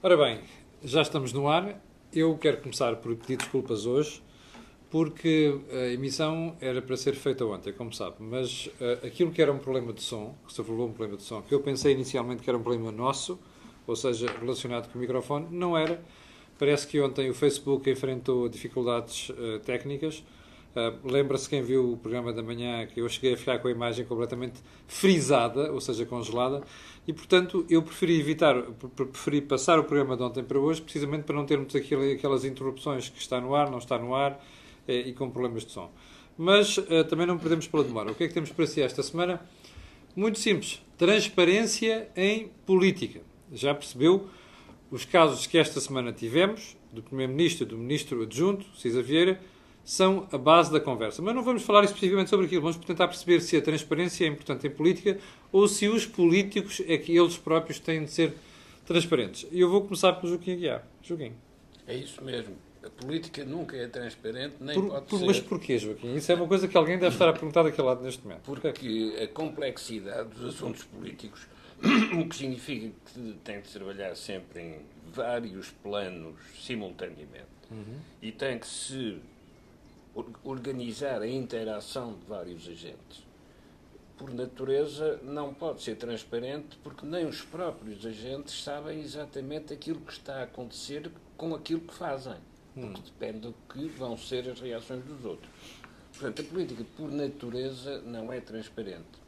Ora bem, já estamos no ar. Eu quero começar por pedir desculpas hoje, porque a emissão era para ser feita ontem, como sabe, mas aquilo que era um problema de som, que se revelou um problema de som, que eu pensei inicialmente que era um problema nosso, ou seja, relacionado com o microfone, não era. Parece que ontem o Facebook enfrentou dificuldades técnicas. Lembra-se quem viu o programa da manhã que eu cheguei a ficar com a imagem completamente frisada, ou seja, congelada, e portanto eu preferi passar o programa de ontem para hoje, precisamente para não termos aquelas interrupções que está no ar, não está no ar, e com problemas de som. Mas também não perdemos pela demora. O que é que temos para si esta semana? Muito simples. Transparência em política. Já percebeu os casos que esta semana tivemos, do Primeiro-Ministro e do Ministro Adjunto, Cisa Vieira, são a base da conversa. Mas não vamos falar especificamente sobre aquilo. Vamos tentar perceber se a transparência é importante em política ou se os políticos é que eles próprios têm de ser transparentes. E eu vou começar pelo Joaquim Aguiar. Joaquim. É isso mesmo. A política nunca é transparente, nem pode ser. Mas porquê, Joaquim? Isso é uma coisa que alguém deve estar a perguntar daquele lado neste momento. Porque a complexidade dos assuntos políticos, o que significa que tem de trabalhar sempre em vários planos simultaneamente. E tem que se organizar a interação de vários agentes. Por natureza, não pode ser transparente porque nem os próprios agentes sabem exatamente aquilo que está a acontecer com aquilo que fazem. Porque depende do que vão ser as reações dos outros. Portanto, a política, por natureza, não é transparente.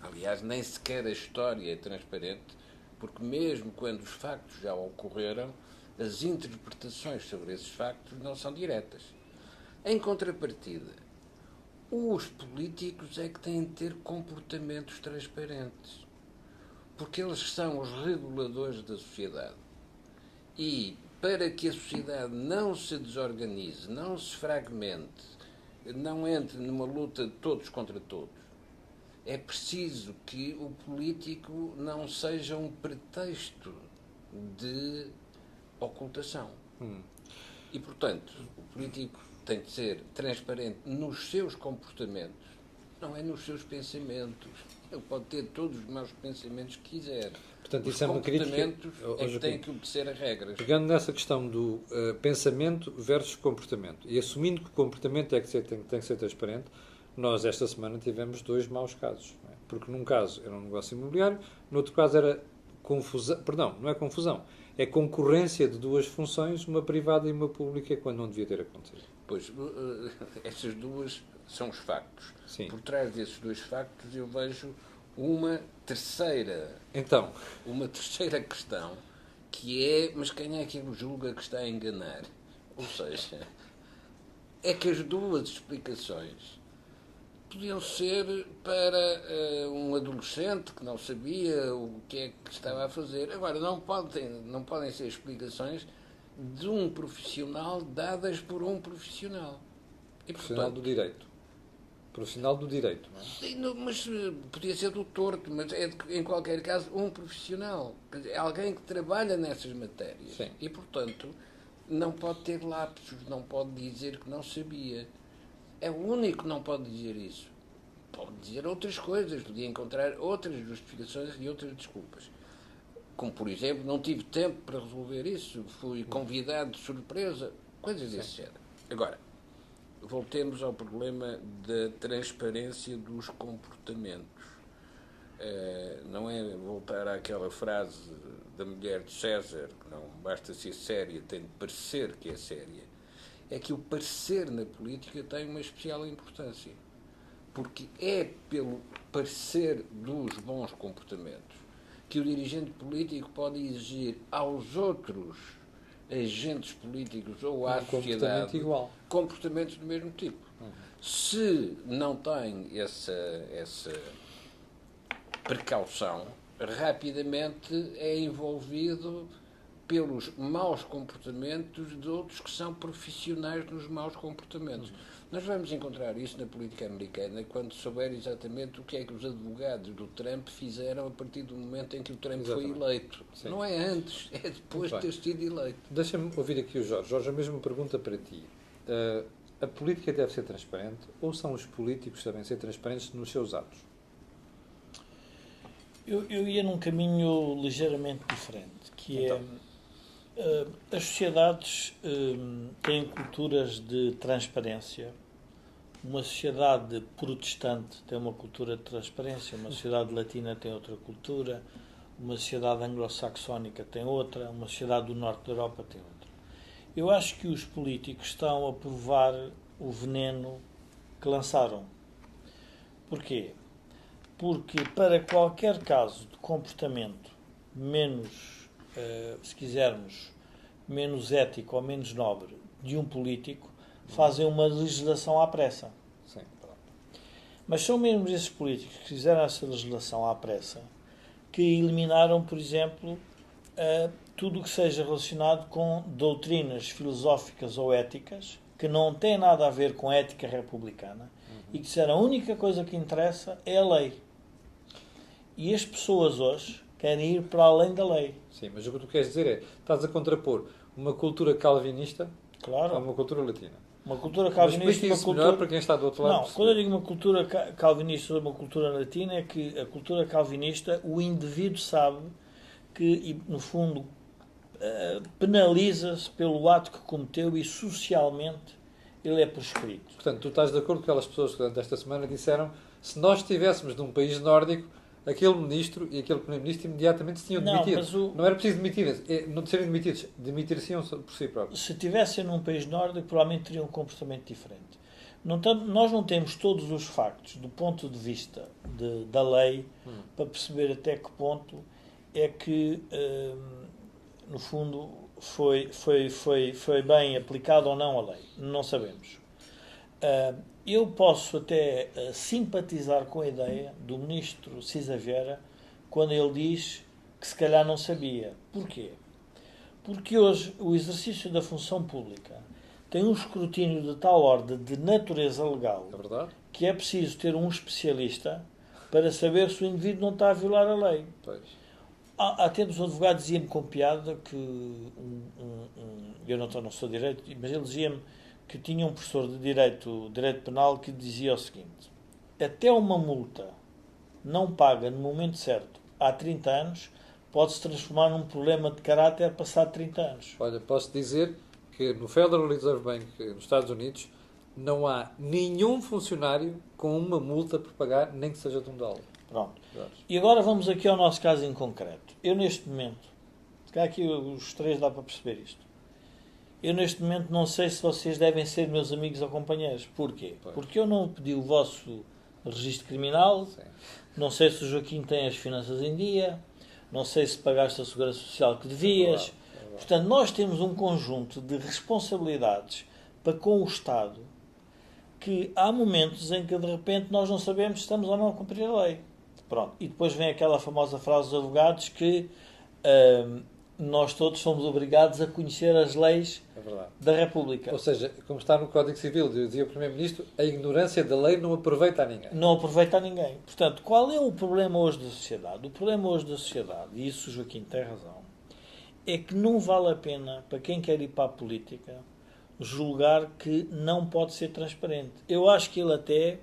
Aliás, nem sequer a história é transparente, porque mesmo quando os factos já ocorreram, as interpretações sobre esses factos não são diretas. Em contrapartida, os políticos é que têm de ter comportamentos transparentes, porque eles são os reguladores da sociedade. E para que a sociedade não se desorganize, não se fragmente, não entre numa luta de todos contra todos, é preciso que o político não seja um pretexto de ocultação. E, portanto, o político tem de ser transparente nos seus comportamentos, não é nos seus pensamentos. Ele pode ter todos os maus pensamentos que quiser. Portanto, os isso é uma crítica. comportamentos é que têm que obedecer a regras. Pegando nessa questão do pensamento versus comportamento e assumindo que o comportamento é que tem que ser transparente, nós esta semana tivemos 2 maus casos. Não é? Porque num caso era um negócio imobiliário, no outro caso era confusão. Perdão, não é confusão. É concorrência de 2 funções, uma privada e uma pública, quando não devia ter acontecido. Pois, essas duas são os factos. Sim. Por trás desses 2 factos eu vejo uma terceira questão, que é, mas quem é que ele julga que está a enganar? Ou seja, é que as 2 explicações podiam ser para um adolescente que não sabia o que é que estava a fazer. Agora, não podem ser explicações de um profissional dadas por um profissional. E, Profissional do direito. Profissional do direito, não é? Mas podia ser do torto, mas é, em qualquer caso, um profissional. Quer dizer, alguém que trabalha nessas matérias. Sim. E, portanto, não pode ter lapsos, não pode dizer que não sabia. É o único que não pode dizer isso. Pode dizer outras coisas, podia encontrar outras justificações e outras desculpas. Como, por exemplo, não tive tempo para resolver isso, fui convidado de surpresa, coisas desse género. Agora, voltemos ao problema da transparência dos comportamentos. Não é voltar àquela frase da mulher de César, que não basta ser séria, tem de parecer que é séria. É que o parecer na política tem uma especial importância. Porque é pelo parecer dos bons comportamentos que o dirigente político pode exigir aos outros agentes políticos ou à sociedade comportamentos do mesmo tipo. Se não tem essa precaução, rapidamente é envolvido pelos maus comportamentos de outros que são profissionais nos maus comportamentos. Nós vamos encontrar isso na política americana quando souber exatamente o que é que os advogados do Trump fizeram a partir do momento em que o Trump foi eleito. Sim. Não é antes, é depois de ter sido eleito. Deixa-me ouvir aqui o Jorge. Jorge, a mesma pergunta para ti. A política deve ser transparente ou são os políticos que devem ser transparentes nos seus atos? Eu ia num caminho ligeiramente diferente, que Então. as sociedades têm culturas de transparência. Uma sociedade protestante tem uma cultura de transparência, uma sociedade latina tem outra cultura, uma sociedade anglo-saxónica tem outra, uma sociedade do norte da Europa tem outra. Eu acho que os políticos estão a provar o veneno que lançaram. Porquê? Porque para qualquer caso de comportamento menos, se quisermos, menos ético ou menos nobre de um político, fazem uma legislação à pressa. Sim, pronto. Mas são mesmo esses políticos que fizeram essa legislação à pressa que eliminaram, por exemplo, tudo o que seja relacionado com doutrinas filosóficas ou éticas que não têm nada a ver com ética republicana e que disseram a única coisa que interessa é a lei. E as pessoas hoje querem ir para além da lei. Sim, mas o que tu queres dizer é, estás a contrapor uma cultura calvinista Claro. a uma cultura latina. Uma cultura Mas calvinista explica e uma isso cultura... melhor para quem está do outro lado. Não, perceber. quando eu digo uma cultura calvinista ou uma cultura latina, é que a cultura calvinista, o indivíduo sabe que, e, no fundo, penaliza-se pelo ato que cometeu e socialmente ele é proscrito. Portanto, tu estás de acordo com aquelas pessoas que durante esta semana disseram se nós estivéssemos num país nórdico, aquele ministro e aquele primeiro-ministro imediatamente se tinham Não, demitido. mas Não era preciso demitir, não de serem demitidos, demitir-se-iam por si próprios. Se estivessem num país nórdico, provavelmente teriam um comportamento diferente. Nós não temos todos os factos do ponto de vista da lei para perceber até que ponto é que, no fundo, foi bem aplicada ou não a lei. Não sabemos. Eu posso até simpatizar com a ideia do ministro Cisa Vieira quando ele diz que se calhar não sabia. Porquê? Porque hoje o exercício da função pública tem um escrutínio de tal ordem de natureza legal É verdade? que é preciso ter um especialista para saber se o indivíduo não está a violar a lei. Pois. Há tempos um advogado dizia-me com piada que eu não sou direito, mas ele dizia-me que tinha um professor de direito penal que dizia o seguinte: até uma multa não paga no momento certo há 30 anos pode-se transformar num problema de caráter passado 30 anos. Olha, posso dizer que no Federal Reserve Bank nos Estados Unidos não há nenhum funcionário com uma multa por pagar, nem que seja de $1. Pronto. E agora vamos aqui ao nosso caso em concreto. Eu neste momento, se calhar aqui os três dá para perceber isto. Eu neste momento não sei se vocês devem ser meus amigos ou companheiros. Porquê? Pois. Porque eu não pedi o vosso registro criminal, Sim. não sei se o Joaquim tem as finanças em dia, não sei se pagaste a segurança social que devias. É verdade. Portanto, nós temos um conjunto de responsabilidades para com o Estado que há momentos em que de repente nós não sabemos se estamos ou não a cumprir a lei. Pronto. E depois vem aquela famosa frase dos advogados que nós todos somos obrigados a conhecer as leis É verdade. da República. Ou seja, como está no Código Civil, dizia o Primeiro-Ministro, a ignorância da lei não aproveita a ninguém. Não aproveita a ninguém. Portanto, qual é o problema hoje da sociedade? O problema hoje da sociedade, e isso o Joaquim tem razão, é que não vale a pena, para quem quer ir para a política, julgar que não pode ser transparente. Eu acho que ele até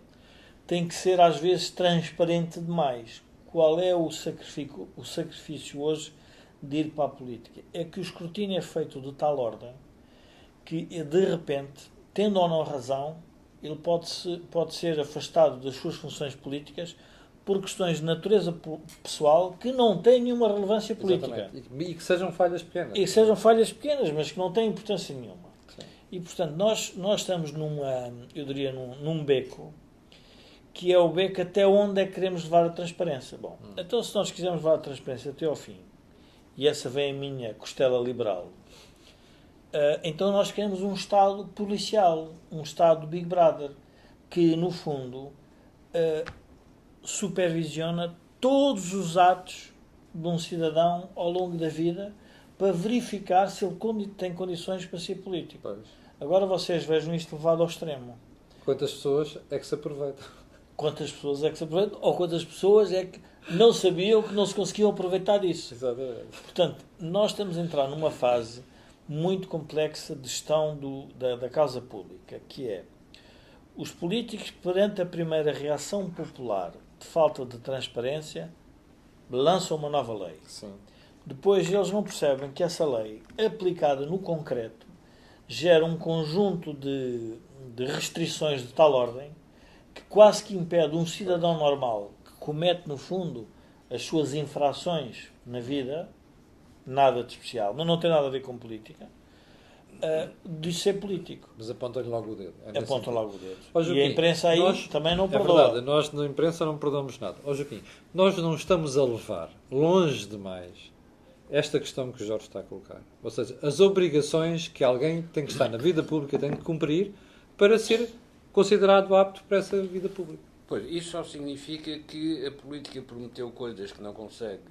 tem que ser, às vezes, transparente demais. Qual é o sacrifício hoje de ir para a política? É que o escrutínio é feito de tal ordem que, de repente, tendo ou não razão, ele pode ser afastado das suas funções políticas por questões de natureza pessoal que não têm nenhuma relevância política. Exatamente. E que sejam falhas pequenas. E que sejam falhas pequenas, mas que não têm importância nenhuma. Sim. E, portanto, nós estamos num beco que é o beco até onde é que queremos levar a transparência. Bom, então se nós quisermos levar a transparência até ao fim, e essa vem a minha costela liberal, então nós queremos um Estado policial, um Estado Big Brother, que, no fundo, supervisiona todos os atos de um cidadão ao longo da vida para verificar se ele tem condições para ser político. Pois. Agora vocês vejam isto levado ao extremo. Quantas pessoas é que se aproveitam? Quantas pessoas é que se aproveitam ou quantas pessoas é que não sabiam que não se conseguiam aproveitar disso. Exatamente. Portanto, nós estamos a entrar numa fase muito complexa de gestão da causa pública, que é os políticos, perante a primeira reação popular de falta de transparência, lançam uma nova lei. Sim. Depois eles não percebem que essa lei, aplicada no concreto, gera um conjunto de restrições de tal ordem que quase que impede um cidadão normal que comete, no fundo, as suas infrações na vida, nada de especial, mas não tem nada a ver com política, de ser político. Mas apontam-lhe logo o dedo. Apontam logo o dedo. Ó, E Joaquim, a imprensa aí nós, também não é perdoa. verdade, nós na imprensa não perdoamos nada. Ó, Joaquim, nós não estamos a levar longe demais esta questão que o Jorge está a colocar. Ou seja, as obrigações que alguém tem que estar na vida pública tem que cumprir para ser considerado apto para essa vida pública. Pois, isso só significa que a política prometeu coisas que não consegue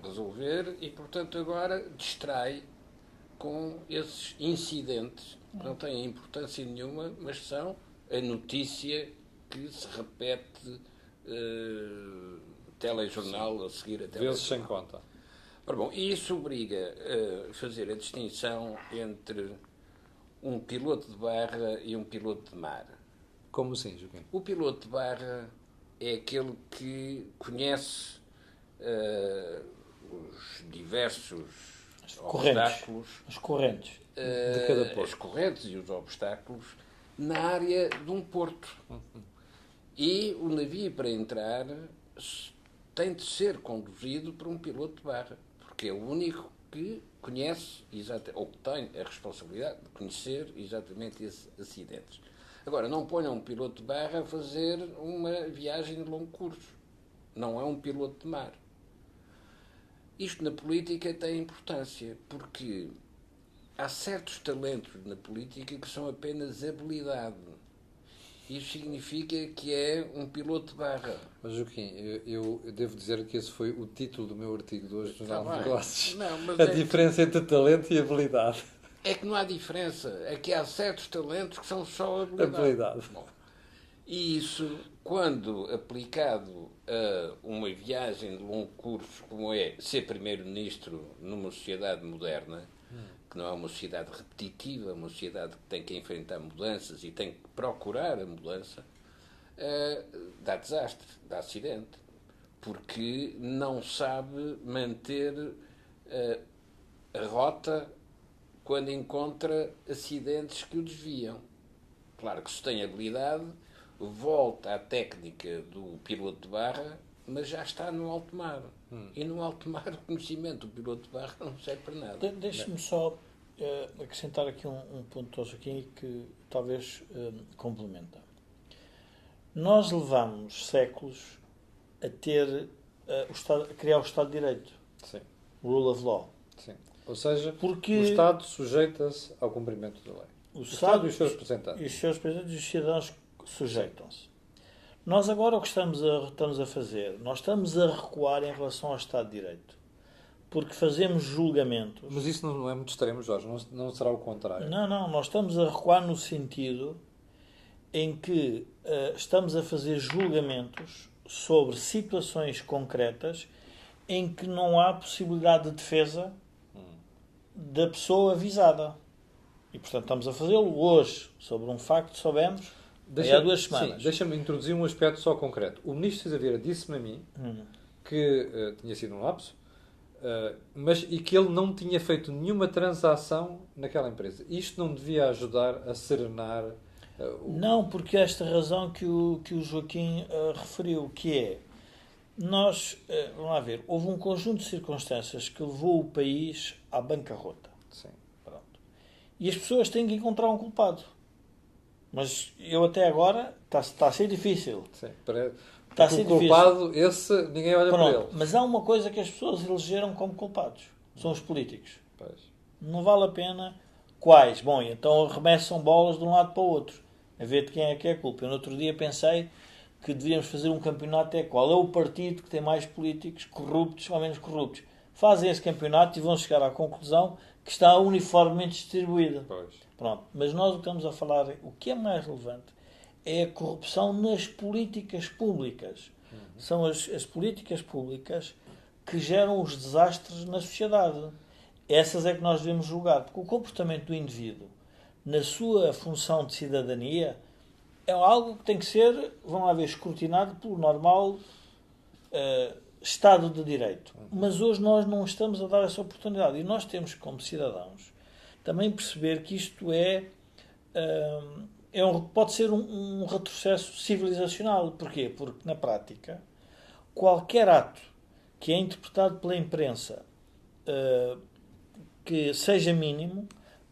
resolver e, portanto, agora distrai com esses incidentes que não têm importância nenhuma, mas são a notícia que se repete telejornal a seguir a telejornal. Vezes sem conta. Ora bom, e isso obriga a fazer a distinção entre um piloto de barra e um piloto de mar. Como assim, Joaquim? O piloto de barra é aquele que conhece os diversos obstáculos, As correntes. De cada porto. as correntes e os obstáculos na área de um porto. E o navio, para entrar, tem de ser conduzido por um piloto de barra, porque é o único que conhece, ou que tem a responsabilidade de conhecer exatamente esses acidentes. Agora, não ponham um piloto de barra a fazer uma viagem de longo curso. Não é um piloto de mar. Isto na política tem importância, porque há certos talentos na política que são apenas habilidade. Isso significa que é um piloto de barra. Mas, Joaquim, eu devo dizer que esse foi o título do meu artigo de hoje no Jornal de bem. Negócios. Não, mas A diferença entre talento e habilidade. É que não há diferença. É que há certos talentos que são só habilidade. Bom, e isso, quando aplicado a uma viagem de longo curso, como é ser primeiro-ministro numa sociedade moderna, que não é uma sociedade repetitiva, é uma sociedade que tem que enfrentar mudanças e tem que procurar a mudança, dá desastre, dá acidente, porque não sabe manter a rota quando encontra acidentes que o desviam. Claro que se tem habilidade, volta à técnica do piloto de barra, mas já está no alto mar. E no alto mar o conhecimento do piloto de barra não serve para nada. Deixe-me só acrescentar aqui um ponto ao Joaquim que talvez complementa. Nós levamos séculos a ter a criar o Estado de Direito. Sim. Rule of Law. Sim. Ou seja, Porque o Estado sujeita-se ao cumprimento da lei. o Estado e os seus representantes. E os seus representantes e os cidadãos sujeitam-se. Nós agora o que estamos a fazer, nós estamos a recuar em relação ao Estado de Direito. Porque fazemos julgamentos. Mas isso não é muito extremo, Jorge. Não será o contrário. Não, nós estamos a recuar no sentido em que estamos a fazer julgamentos sobre situações concretas em que não há possibilidade de defesa da pessoa avisada. E, portanto, estamos a fazê-lo hoje sobre um facto que soubemos há 2 semanas. Sim, deixa-me introduzir um aspecto só concreto. O Ministro César Vieira disse-me a mim que tinha sido um lapso, e que ele não tinha feito nenhuma transação naquela empresa. Isto não devia ajudar a serenar... Não, porque esta razão que o Joaquim referiu, que é, vamos lá ver, houve um conjunto de circunstâncias que levou o país à bancarrota. Sim. Pronto. E as pessoas têm que encontrar um culpado. Mas eu até agora, está a ser difícil. Sim. Está a ser o culpado, esse, ninguém olha para ele. Mas há uma coisa que as pessoas elegeram como culpados. São os políticos. Pois. Não vale a pena. Quais? Bom, então arremessam bolas de um lado para o outro. A ver de quem é que é a culpa. Eu no outro dia pensei que devíamos fazer um campeonato até qual é o partido que tem mais políticos corruptos ou menos corruptos. Fazem esse campeonato e vão chegar à conclusão que está uniformemente distribuída. Pois. Pronto. Mas nós o que estamos a falar, o que é mais relevante, é a corrupção nas políticas públicas. São as políticas públicas que geram os desastres na sociedade. Essas é que nós devemos julgar, porque o comportamento do indivíduo, na sua função de cidadania, é algo que tem que ser, vamos lá ver, escrutinado pelo normal Estado de Direito. Mas hoje nós não estamos a dar essa oportunidade. E nós temos, como cidadãos, também perceber que isto pode ser um retrocesso civilizacional. Porquê? Porque, na prática, qualquer ato que é interpretado pela imprensa que seja mínimo,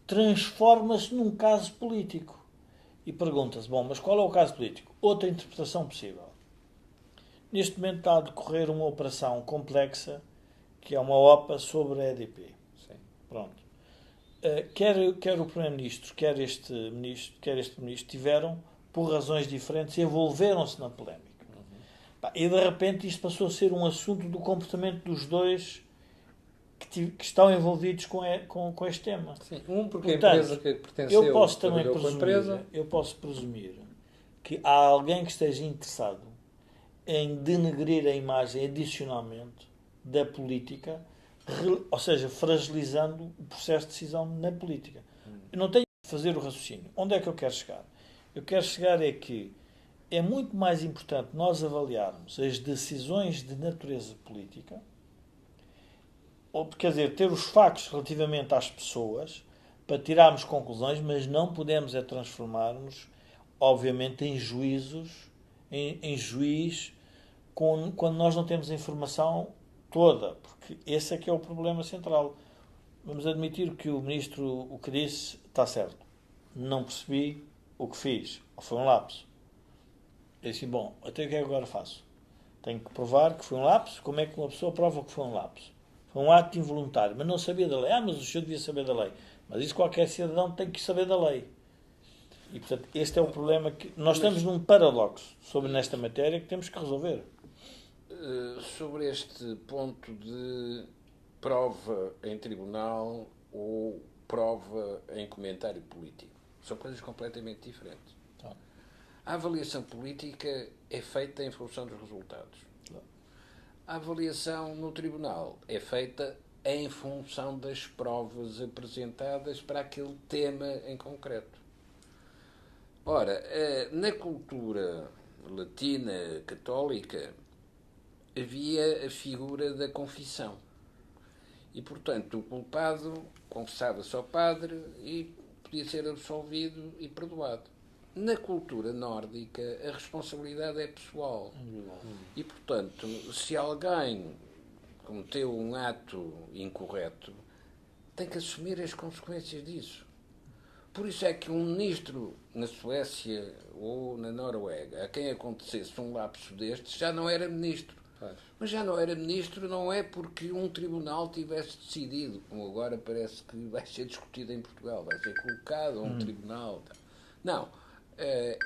transforma-se num caso político. E pergunta-se, mas qual é o caso político? Outra interpretação possível. Neste momento está a decorrer uma operação complexa, que é uma OPA sobre a EDP. Sim. Pronto. Quer o Primeiro-Ministro, quer este Ministro, tiveram, por razões diferentes, envolveram-se na polémica. E, de repente, isto passou a ser um assunto do comportamento dos dois que estão envolvidos com este tema. Sim, porque a empresa que pertenceu eu posso também com a empresa. Eu posso presumir que há alguém que esteja interessado em denegrir a imagem adicionalmente da política, ou seja, fragilizando o processo de decisão na política. Eu não tenho que fazer o raciocínio. Onde é que eu quero chegar? Eu quero chegar é que é muito mais importante nós avaliarmos as decisões de natureza política, ou, quer dizer, ter os factos relativamente às pessoas para tirarmos conclusões, mas não podemos transformarmos, obviamente, em juízos, em juiz, quando nós não temos a informação toda, porque esse é que é o problema central. Vamos admitir que o Ministro, o que disse, está certo. Não percebi o que fiz, ou foi um lapso. Eu disse, até o que é que agora faço? Tenho que provar que foi um lapso. Como é que uma pessoa prova que foi um lapso? Foi um ato involuntário, mas não sabia da lei. Mas o senhor devia saber da lei. Mas isso qualquer cidadão tem que saber da lei. E, portanto, este é o problema que... Nós estamos num paradoxo nesta matéria que temos que resolver. Sobre este ponto de prova em tribunal ou prova em comentário político. São coisas completamente diferentes. A avaliação política é feita em função dos resultados. A avaliação no tribunal é feita em função das provas apresentadas para aquele tema em concreto. Ora, na cultura latina católica havia a figura da confissão. E, portanto, o culpado confessava-se ao padre e podia ser absolvido e perdoado. Na cultura nórdica, a responsabilidade é pessoal. E, portanto, se alguém cometeu um ato incorreto, tem que assumir as consequências disso. Por isso é que um ministro na Suécia ou na Noruega, a quem acontecesse um lapso destes, já não era ministro. Mas já não era ministro, não é porque um tribunal tivesse decidido, como agora parece que vai ser discutido em Portugal, vai ser colocado a um tribunal. Não.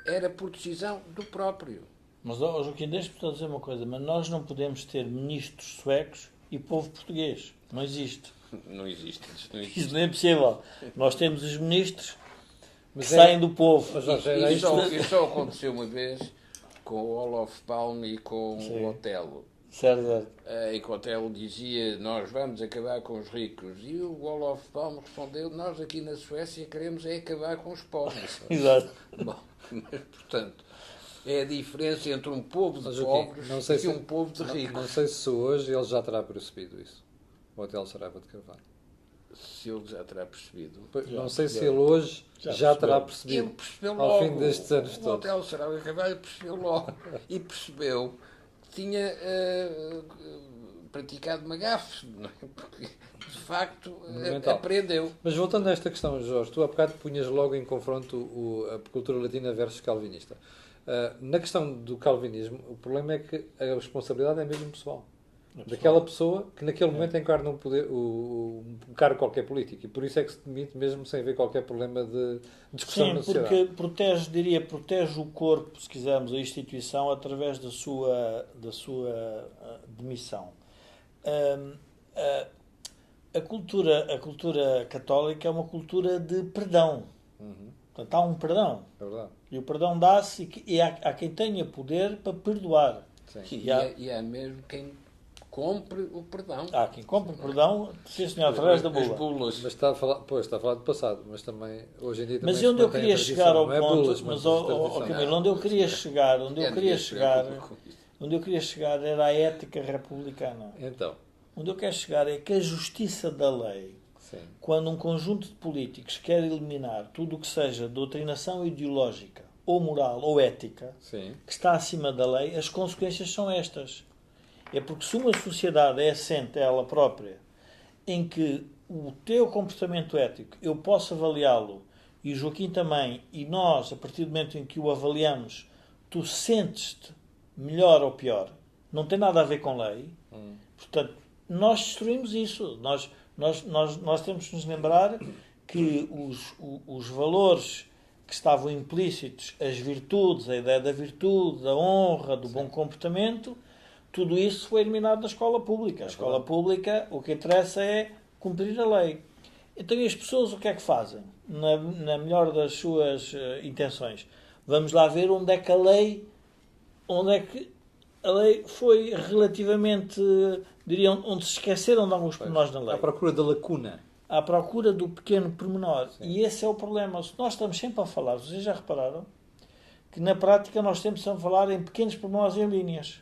Era por decisão do próprio. Mas, Joaquim, deixa-me dizer uma coisa, mas nós não podemos ter ministros suecos e povo português. Não existe. Não existe. Isso não é possível. Nós temos os ministros que saem do povo. Isso só aconteceu uma vez com o Olof Palme e com o Otelo. Certo. E que o Otelo dizia, nós vamos acabar com os ricos. E o Olof Palme respondeu, nós aqui na Suécia queremos acabar com os pobres. Exato. Bom, portanto, é a diferença entre um povo de pobres e um povo de ricos. Não sei se hoje ele já terá percebido isso. O Otelo Saraiva de Carvalho. Se ele já terá percebido. Não sei se ele hoje já terá percebido. Ele percebeu logo. Ao fim destes anos todos. O Otelo Saraiva de Carvalho percebeu logo. E percebeu que tinha praticado uma gafe. Não é? Porque, de facto, aprendeu. Mas voltando a esta questão, Jorge, tu há bocado punhas logo em confronto a cultura latina versus calvinista. Na questão do calvinismo, o problema é que a responsabilidade é mesmo pessoal. Daquela pessoa que naquele momento encarna um cargo qualquer político e por isso é que se demite mesmo sem haver qualquer problema de discussão na sociedade. Sim, porque protege o corpo, se quisermos, a instituição através da sua demissão. A cultura católica é uma cultura de perdão. Portanto, há um perdão. É verdade. E o perdão dá-se e há quem tenha poder para perdoar. Sim. E há mesmo quem compre o perdão. Há quem compre o perdão, sim senhor, através da bula. As bulas. Mas está a falar do passado, mas também, hoje em dia também mas onde eu queria chegar ao ponto, bulas, mas Camilo, onde eu queria chegar Onde eu queria chegar era a ética republicana. Então, Onde eu quero chegar é que a justiça da lei, sim. quando um conjunto de políticos quer eliminar tudo o que seja doutrinação ideológica, ou moral, ou ética, Sim. que está acima da lei, as consequências são estas. É porque se uma sociedade é assente ela própria, em que o teu comportamento ético, eu posso avaliá-lo, e o Joaquim também, e nós, a partir do momento em que o avaliamos, tu sentes-te melhor ou pior, não tem nada a ver com lei. Portanto, nós destruímos isso. Nós temos que nos lembrar que os valores que estavam implícitos, as virtudes, a ideia da virtude, da honra, do bom comportamento, tudo isso foi eliminado da escola pública. A escola pública, o que interessa é cumprir a lei. Então, e as pessoas o que é que fazem? Na melhor das suas intenções. Vamos lá ver onde é que a lei foi relativamente, diriam, onde se esqueceram de alguns pormenores na lei. À procura da lacuna. À procura do pequeno pormenor. Sim. E esse é o problema. Se nós estamos sempre a falar, vocês já repararam, que na prática nós temos a falar em pequenos pormenores e em linhas.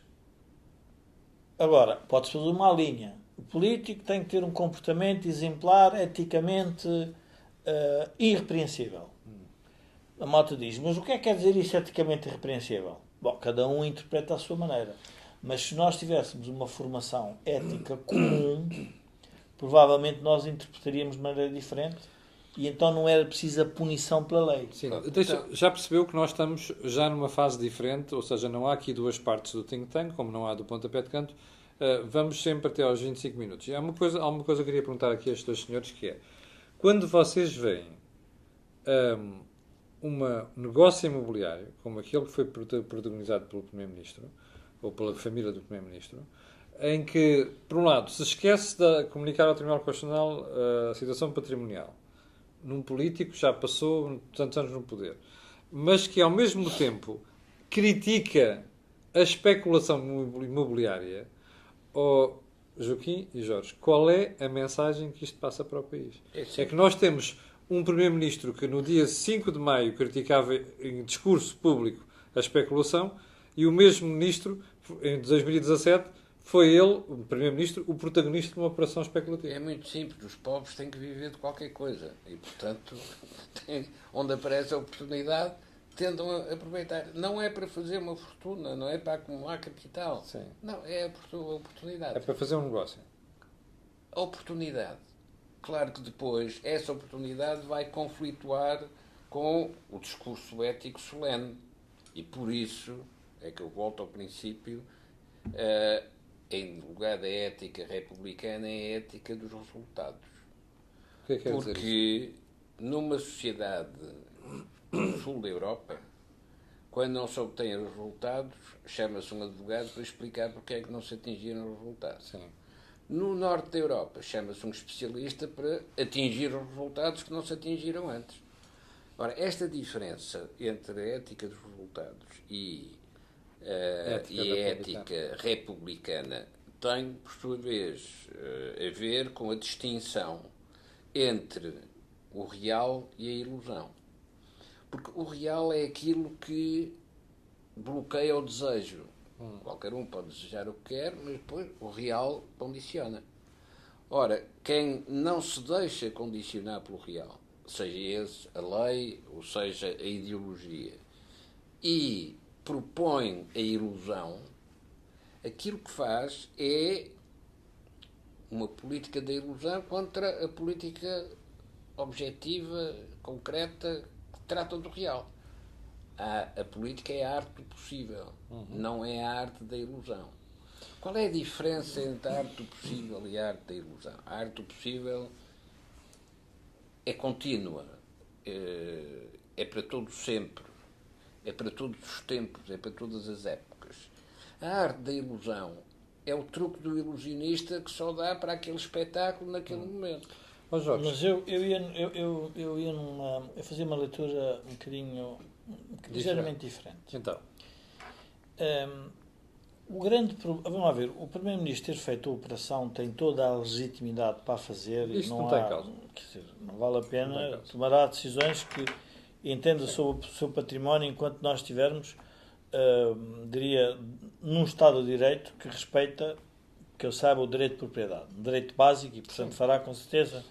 Agora, pode-se fazer uma linha. O político tem que ter um comportamento exemplar, eticamente irrepreensível. A malta diz, mas o que é que quer dizer isso eticamente irrepreensível? Bom, cada um interpreta à sua maneira. Mas se nós tivéssemos uma formação ética comum, provavelmente nós interpretaríamos de maneira diferente e então não era preciso a punição pela lei. Sim. Já percebeu que nós estamos já numa fase diferente, ou seja, não há aqui duas partes do think tank, como não há do pontapé de canto. Vamos sempre até aos 25 minutos. E há uma coisa que eu queria perguntar aqui a estes dois senhores, que é, quando vocês veem um negócio imobiliário, como aquele que foi protagonizado pelo Primeiro-Ministro, ou pela família do Primeiro-Ministro, em que, por um lado, se esquece de comunicar ao Tribunal Constitucional a situação patrimonial, num político que já passou tantos anos no poder, mas que, ao mesmo tempo, critica a especulação imobiliária, Joaquim e Jorge, qual é a mensagem que isto passa para o país? É que nós temos um Primeiro-Ministro que no dia 5 de maio criticava em discurso público a especulação e o mesmo Ministro, em 2017, foi ele, o Primeiro-Ministro, o protagonista de uma operação especulativa. É muito simples. Os pobres têm que viver de qualquer coisa. E, portanto, onde aparece a oportunidade, tentam aproveitar. Não é para fazer uma fortuna, não é para acumular capital. Sim. Não, é a oportunidade. É para fazer um negócio. A oportunidade. Claro que depois essa oportunidade vai conflituar com o discurso ético solene. E por isso é que eu volto ao princípio, em lugar da ética republicana, é a ética dos resultados. O que é que quer dizer isso? Porque numa sociedade do sul da Europa, quando não se obtêm os resultados, chama-se um advogado para explicar porque é que não se atingiram os resultados. Sim. No norte da Europa, chama-se um especialista para atingir os resultados que não se atingiram antes. Ora, esta diferença entre a ética dos resultados e a ética republicana tem, por sua vez, a ver com a distinção entre o real e a ilusão. Porque o real é aquilo que bloqueia o desejo. Qualquer um pode desejar o que quer, mas depois o real condiciona. Ora, quem não se deixa condicionar pelo real, seja esse a lei, ou seja a ideologia, e propõe a ilusão, aquilo que faz é uma política da ilusão contra a política objetiva, concreta, que trata do real. A política é a arte do possível, não é a arte da ilusão. Qual é a diferença entre a arte do possível e a arte da ilusão? A arte do possível é contínua, é para todo sempre, é para todos os tempos, é para todas as épocas. A arte da ilusão é o truque do ilusionista que só dá para aquele espetáculo naquele momento. Mas eu fazia uma leitura um bocadinho ligeiramente diferente. Então, vamos lá ver, o Primeiro-Ministro ter feito a operação tem toda a legitimidade para a fazer. Isto e não tem causa. Quer dizer, não vale a pena, tomará decisões que entenda sobre o seu património enquanto nós estivermos diria, num Estado de Direito que respeita, que eu saiba, o direito de propriedade. Um direito básico e, portanto, fará com certeza.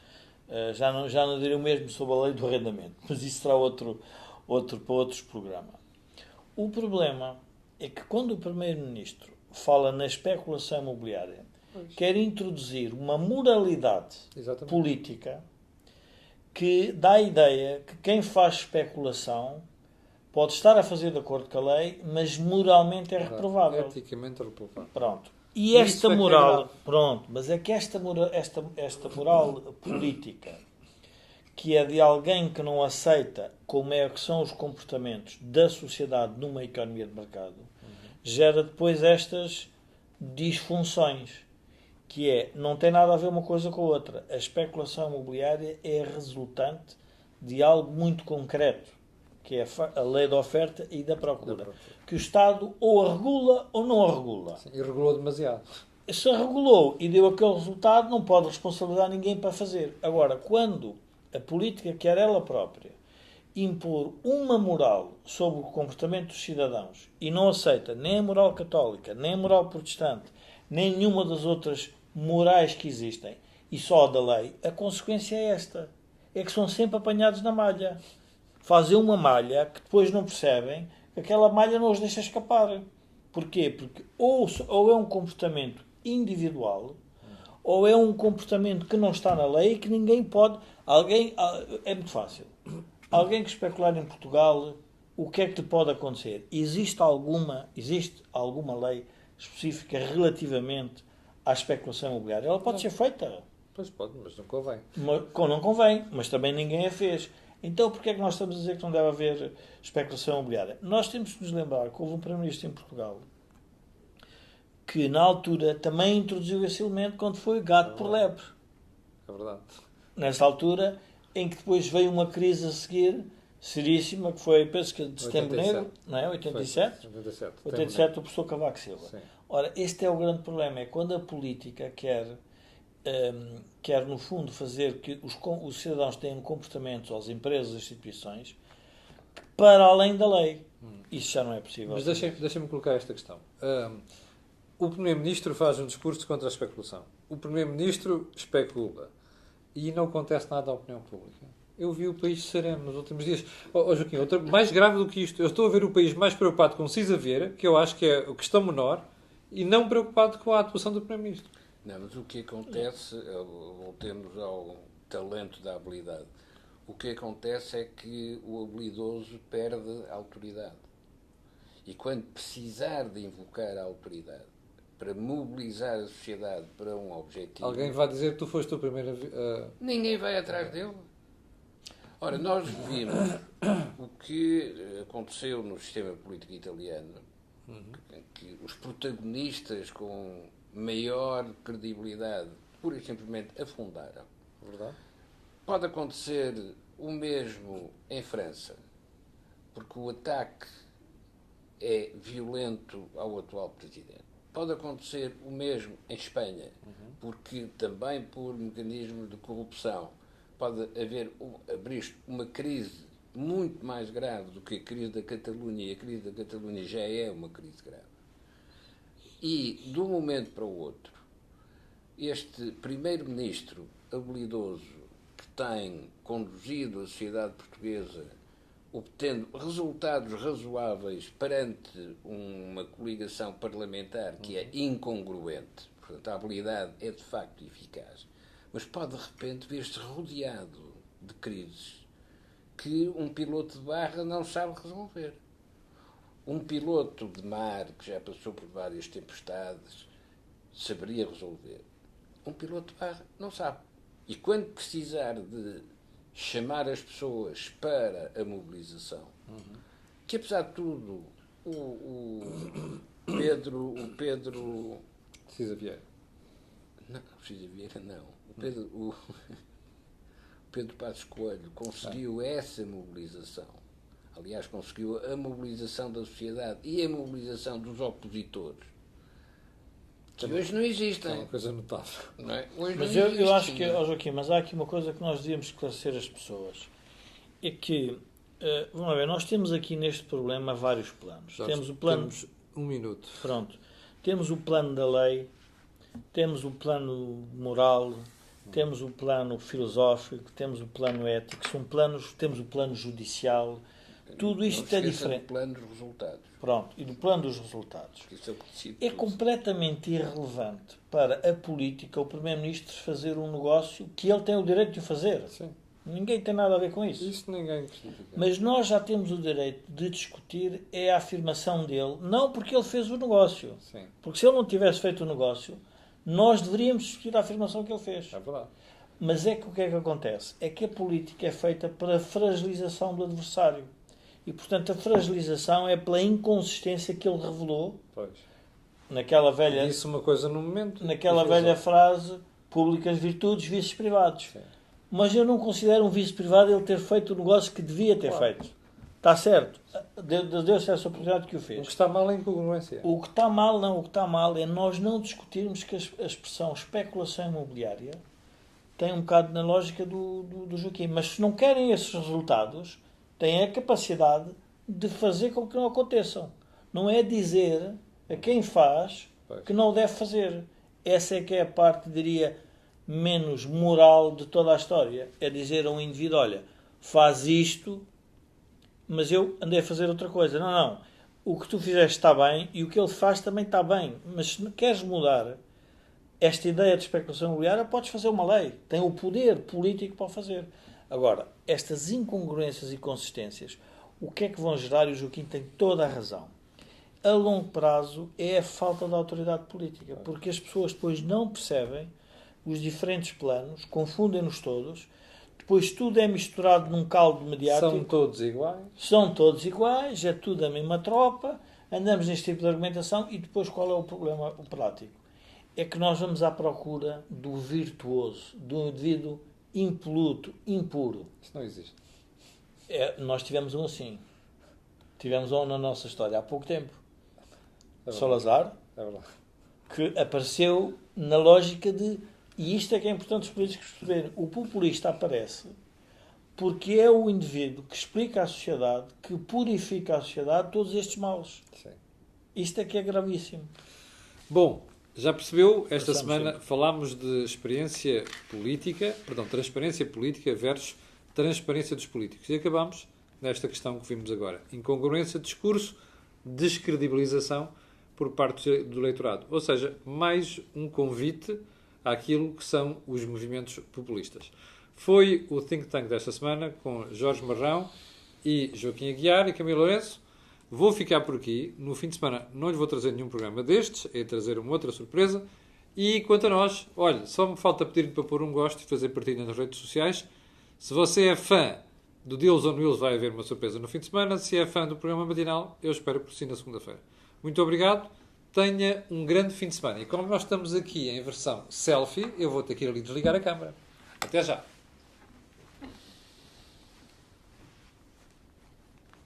Já não diria o mesmo sobre a lei do arrendamento, mas isso será para outros programas. O problema é que quando o Primeiro-Ministro fala na especulação imobiliária, quer introduzir uma moralidade política que dá a ideia que quem faz especulação pode estar a fazer de acordo com a lei, mas moralmente é reprovável. Eticamente reprovável. Pronto. E esta moral, pronto, mas é que esta moral política, que é de alguém que não aceita como é que são os comportamentos da sociedade numa economia de mercado, gera depois estas disfunções, que não tem nada a ver uma coisa com a outra. A especulação imobiliária é resultante de algo muito concreto, que é a lei da oferta e da procura, que o Estado ou a regula ou não a regula. Sim, e regulou demasiado. Se a regulou e deu aquele resultado, não pode responsabilizar ninguém para fazer. Agora, quando a política quer ela própria impor uma moral sobre o comportamento dos cidadãos e não aceita nem a moral católica, nem a moral protestante, nem nenhuma das outras morais que existem, e só a da lei, a consequência é esta. É que são sempre apanhados na malha. Fazem uma malha que depois não percebem que aquela malha não os deixa escapar. Porquê? Porque ou é um comportamento individual, ou é um comportamento que não está na lei e que ninguém pode... É muito fácil. Alguém que especular em Portugal, o que é que te pode acontecer? Existe alguma lei específica relativamente à especulação imobiliária? Ela pode ser feita. Pois pode, mas não convém. Não convém, mas também ninguém a fez. Então, porquê é que nós estamos a dizer que não deve haver especulação imobiliária? Nós temos que nos lembrar que houve um Primeiro-Ministro em Portugal que, na altura, também introduziu esse elemento quando foi gato por lebre. É verdade. Nessa altura, em que depois veio uma crise a seguir, seríssima, que foi, penso que de Setembro Negro, não é? 87? 87, o professor Cavaco Silva. Sim. Ora, este é o grande problema, é quando a política quer no fundo, fazer que os cidadãos tenham comportamentos, ou as empresas, as instituições, para além da lei. Isso já não é possível. Mas deixem-me colocar esta questão. O Primeiro-Ministro faz um discurso contra a especulação. O Primeiro-Ministro especula. E não acontece nada à opinião pública. Eu vi o país sereno nos últimos dias. Joaquim, mais grave do que isto, eu estou a ver o país mais preocupado com o Cisa Vieira, que eu acho que é a questão menor, e não preocupado com a atuação do Primeiro-Ministro. Não, mas o que acontece, voltemos ao talento da habilidade, o que acontece é que o habilidoso perde a autoridade. E quando precisar de invocar a autoridade para mobilizar a sociedade para um objetivo... Alguém vai dizer que tu foste o primeiro Ninguém vai atrás dele. Ora, nós vimos o que aconteceu no sistema político italiano, que os protagonistas com maior credibilidade pura e simplesmente afundaram. Verdade? Pode acontecer o mesmo em França, porque o ataque é violento ao atual presidente. Pode acontecer o mesmo em Espanha, porque também por mecanismos de corrupção pode abrir uma crise muito mais grave do que a crise da Catalunha, e a crise da Catalunha já é uma crise grave. E, de um momento para o outro, este primeiro-ministro habilidoso que tem conduzido a sociedade portuguesa, obtendo resultados razoáveis perante uma coligação parlamentar que é incongruente, portanto a habilidade é de facto eficaz, mas pode de repente ver-se rodeado de crises que um piloto de barra não sabe resolver. Um piloto de mar que já passou por várias tempestades saberia resolver. Um piloto de barra não sabe. E quando precisar de chamar as pessoas para a mobilização, que apesar de tudo o Pedro Cisa Vieira. Não, Cisa Vieira não. O Pedro Passos Coelho conseguiu essa mobilização. Aliás, conseguiu a mobilização da sociedade e a mobilização dos opositores, que hoje não existem. É uma coisa notável. Não é? Hoje mas não eu acho que, Joaquim, mas há aqui uma coisa que nós devíamos esclarecer às pessoas. É que Vamos ver, nós temos aqui neste problema vários planos. Jorge, Temos o plano... Temos 1 minuto. Pronto. Temos o plano da lei, temos o plano moral, temos o plano filosófico, temos o plano ético, são planos, temos o plano judicial. Tudo isto é diferente. Do plano dos resultados. Pronto, e do plano dos resultados. Isso é o que decide É tudo. completamente irrelevante para a política o Primeiro-Ministro fazer um negócio que ele tem o direito de o fazer. Sim. Ninguém tem nada a ver com isso. Isso ninguém justifica. Mas nós já temos o direito de discutir é a afirmação dele, não porque ele fez o negócio. Sim, Porque se ele não tivesse feito o negócio, nós deveríamos discutir a afirmação que ele fez. é verdade. Mas é que o que é que acontece? É que a política é feita pela fragilização do adversário. E, portanto, a fragilização é pela inconsistência que ele revelou Pois. naquela velha, Disse uma coisa no momento. naquela e velha fez outra. frase, públicas virtudes, vícios privados. Sim. Mas eu não considero um vício privado ele ter feito o negócio que devia ter feito. Está certo. Deu-se essa oportunidade que o O fez. que está mal é a incongruência. O que está mal, não. O que está mal é nós não discutirmos que a expressão especulação imobiliária tem um bocado na lógica do Joaquim. Mas se não querem esses resultados, têm a capacidade de fazer com que não aconteçam. Não é dizer a quem faz que não o deve fazer. Essa é que é a parte, diria, menos moral de toda a história. É dizer a um indivíduo, olha, faz isto, mas eu andei a fazer outra coisa. Não, não. O que tu fizeste está bem e o que ele faz também está bem. Mas se queres mudar esta ideia de especulação imobiliária, podes fazer uma lei. Tem o poder político para o fazer. Agora, estas incongruências e consistências, o que é que vão gerar? E o Joaquim tem toda a razão. A longo prazo é a falta de autoridade política. Porque as pessoas depois não percebem os diferentes planos, confundem-nos todos, depois tudo é misturado num caldo mediático. São todos iguais. São todos iguais, é tudo a mesma tropa, andamos neste tipo de argumentação e depois qual é o problema prático? É que nós vamos à procura do virtuoso, do indivíduo impoluto, impuro. Isso não existe. Nós tivemos um assim. Tivemos um na nossa história há pouco tempo. É verdade. Salazar, É verdade. que apareceu na lógica de... E isto é que é importante os políticos perceberem. O populista aparece porque é o indivíduo que explica à sociedade, que purifica à sociedade todos estes males. Sim. Isto é que é gravíssimo. Bom, já percebeu? Esta Passamos semana sempre. falámos de transparência política versus transparência dos políticos. E acabamos nesta questão que vimos agora. Incongruência de discurso, descredibilização por parte do eleitorado. Ou seja, mais um convite àquilo que são os movimentos populistas. Foi o Think Tank desta semana com Jorge Marrão e Joaquim Aguiar e Camilo Lourenço. Vou ficar por aqui. No fim de semana não lhe vou trazer nenhum programa destes, é trazer uma outra surpresa. E quanto a nós, olha, só me falta pedir-lhe para pôr um gosto e fazer partilha nas redes sociais. Se você é fã do Deals on Wheels, vai haver uma surpresa no fim de semana. Se é fã do programa matinal, eu espero por si na segunda-feira. Muito obrigado. Tenha um grande fim de semana. E como nós estamos aqui em versão selfie, eu vou ter que ir ali desligar a câmara. Até já.